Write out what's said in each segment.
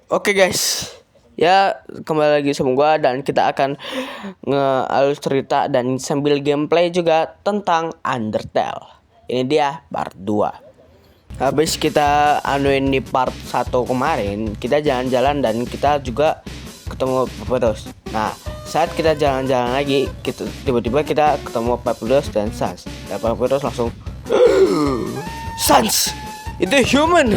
Oke guys, ya kembali lagi sama gua dan kita akan nge-alus cerita dan sambil gameplay juga tentang Undertale. Ini dia part 2. Habis kita anuin di part 1 kemarin, kita jalan-jalan dan kita juga ketemu Papyrus. Nah, saat kita jalan-jalan lagi, tiba-tiba kita ketemu Papyrus dan Sans. Dan Papyrus langsung Sans, itu human.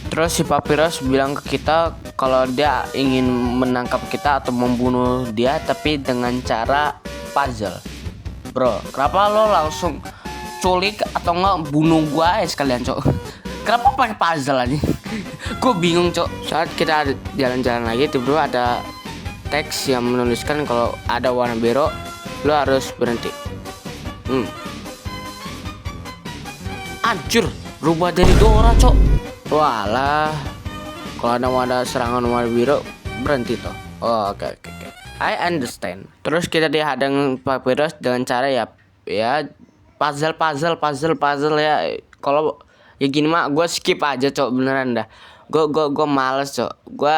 Terus si Papyrus bilang ke kita kalau dia ingin menangkap kita atau membunuh dia, tapi dengan cara puzzle. Bro, kenapa lo langsung culik atau enggak bunuh gua ya sekalian, cok? Kenapa pakai puzzle aja? Gue bingung, cok. Saat kita jalan-jalan lagi, tiba-tiba ada teks yang menuliskan kalau ada warna biru, lo harus berhenti. Anjir, rubah dari Dora, cok. Walah, kalau ada serangan warna biru berhenti toh. Oh, oke. I understand. Terus kita dihadang Papyrus dengan cara ya puzzle ya. Kalau ya gini mah gue skip aja, cok, beneran dah. Gue males, cok. Gue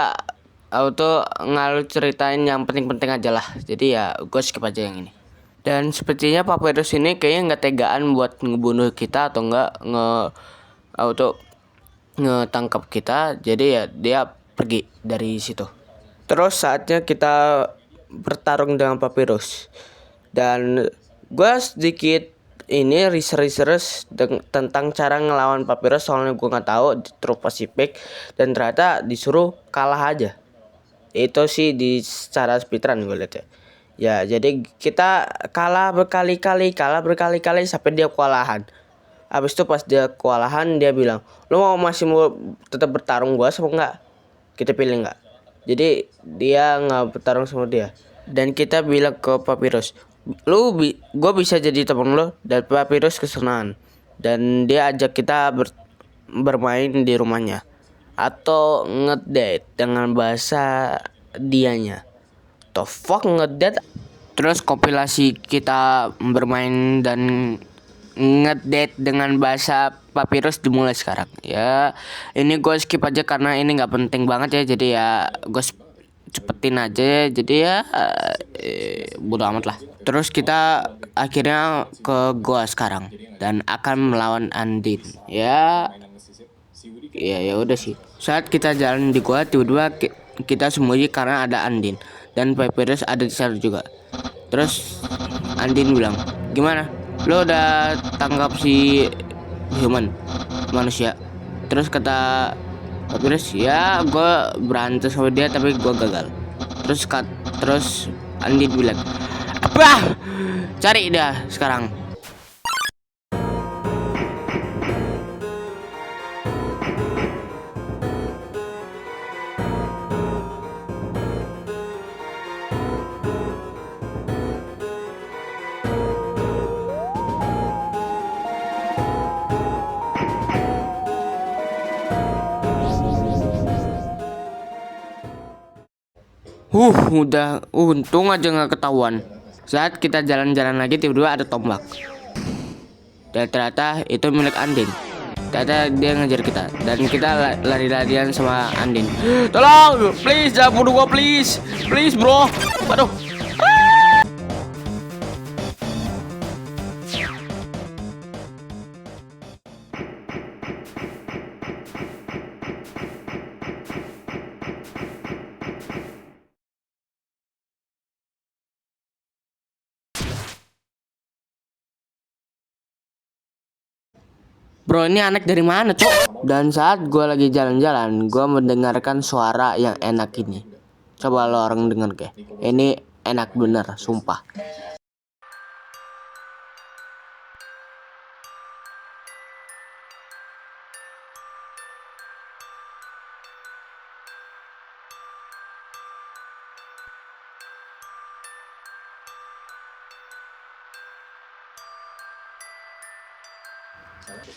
auto ngalur ceritain yang penting-penting aja lah. Jadi ya gue skip aja yang ini. Dan sepertinya Papyrus ini kayaknya nggak tegaan buat ngebunuh kita atau nggak ngetangkap kita, jadi ya dia pergi dari situ. Terus saatnya kita bertarung dengan Papyrus, dan gue sedikit ini research tentang cara ngelawan Papyrus, soalnya gue nggak tahu di True Pacific dan ternyata disuruh kalah aja. Itu sih di secara speedrun gue lihat ya. Ya, jadi kita kalah berkali-kali sampai dia kewalahan. Abis itu pas dia kewalahan, dia bilang, lo masih mau tetap bertarung gua sama enggak? Kita pilih enggak. Jadi dia nggak bertarung sama dia. Dan kita bilang ke Papyrus, gua bisa jadi temen lo. Dan Papyrus kesenangan. Dan dia ajak kita bermain di rumahnya atau ngedate dengan bahasa dianya. The fuck ngedate? Terus kompilasi kita bermain dan ngedate dengan bahasa Papyrus dimulai sekarang. Ya, ini gue skip aja karena ini nggak penting banget ya. Jadi ya gue cepetin aja. Jadi ya bodo amat lah. Terus kita akhirnya ke gua sekarang dan akan melawan Andin. Ya udah sih. Saat kita jalan di gua, tiba-tiba kita sembunyi karena ada Andin dan Papyrus ada di sana juga. Terus Andin bilang, gimana? Lo udah tangkap si human, manusia? Terus kata Papyrus, ya gue berantem sama dia tapi gue gagal. Terus Andin bilang, apa? Cari dia sekarang. Udah untung aja nggak ketahuan. Saat kita jalan-jalan lagi, tiba-tiba ada tombak. Dan ternyata itu milik Andin. Ternyata dia ngejar kita dan kita lari-larian sama Andin. Tolong, please jangan bunuh gua, please bro. Waduh. Bro, ini anak dari mana, cok? Dan saat gue lagi jalan-jalan, gue mendengarkan suara yang enak ini. Coba lo orang denger ke. Ini enak bener, sumpah.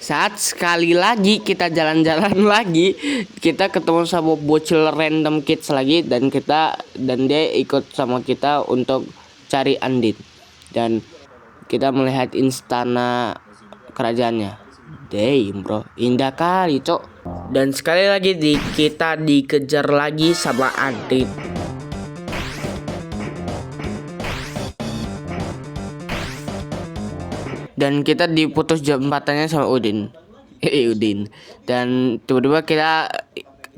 Saat sekali lagi kita jalan-jalan lagi, kita ketemu sama bocil random kids lagi dan dia ikut sama kita untuk cari Andin dan kita melihat istana kerajaannya. Damn bro, indah kali cok. Dan sekali lagi kita dikejar lagi sama Andin. Dan kita diputus jabatannya sama Udin. Udin. Dan tiba-tiba kita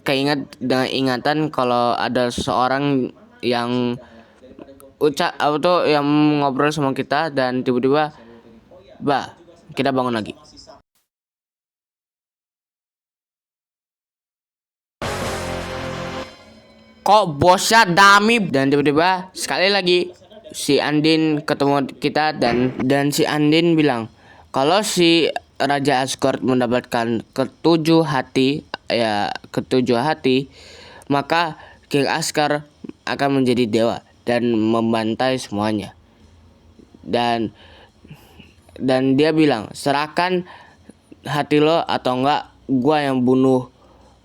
keinget dengan ingatan kalau ada seseorang yang yang ngobrol sama kita, dan tiba-tiba kita bangun lagi. Kok bosnya Dami? Dan tiba-tiba sekali lagi si Andin ketemu kita, dan si Andin bilang kalau si Raja Asgard mendapatkan ketujuh hati, maka King Asgard akan menjadi dewa dan membantai semuanya. Dan dia bilang, serahkan hati lo atau enggak gua yang bunuh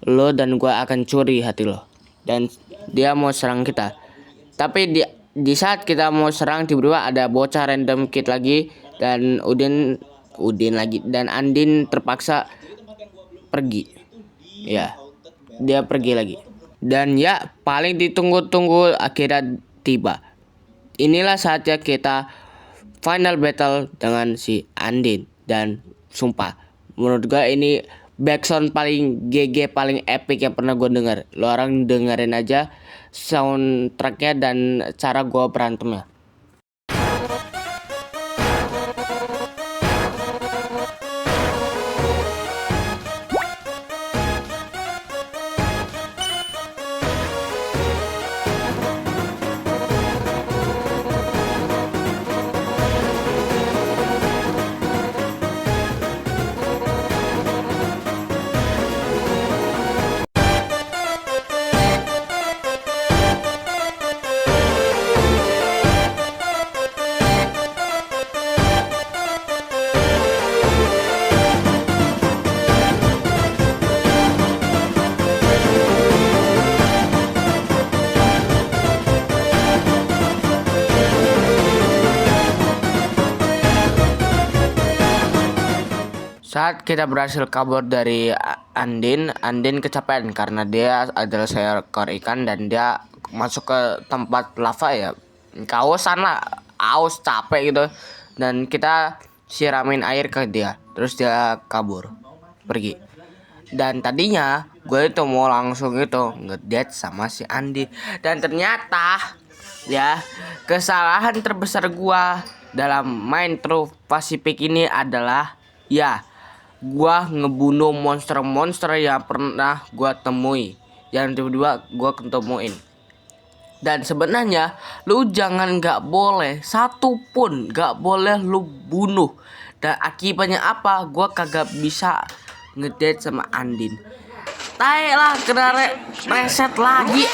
lo dan gua akan curi hati lo. Dan dia mau serang kita. Tapi di saat kita mau serang, tiba-tiba ada bocah random kid lagi, dan Udin lagi, dan Andin terpaksa pergi. Ya, dia pergi lagi. Dan ya, paling ditunggu-tunggu akhirnya tiba. Inilah saatnya kita final battle dengan si Andin. Dan sumpah, menurut gue ini backsound paling GG, paling epic yang pernah gue denger. Lo orang dengerin aja soundtracknya dan cara gue berantemnya. Saat kita berhasil kabur dari Andin kecapean karena dia adalah seekor ikan dan dia masuk ke tempat lava ya. Kausan lah, aus capek gitu. Dan kita siramin air ke dia, terus dia kabur, pergi. Dan tadinya gue itu mau langsung itu ngedate sama si Andi. Dan ternyata ya, kesalahan terbesar gue dalam main True Pacific ini adalah ya, gua ngebunuh monster-monster yang pernah gua temui, yang tiba-tiba gua ketemuin. Dan sebenarnya lu jangan satu pun gak boleh lu bunuh. Dan akibatnya apa? Gua kagak bisa ngedate sama Andin. Tai lah, kena reset lagi.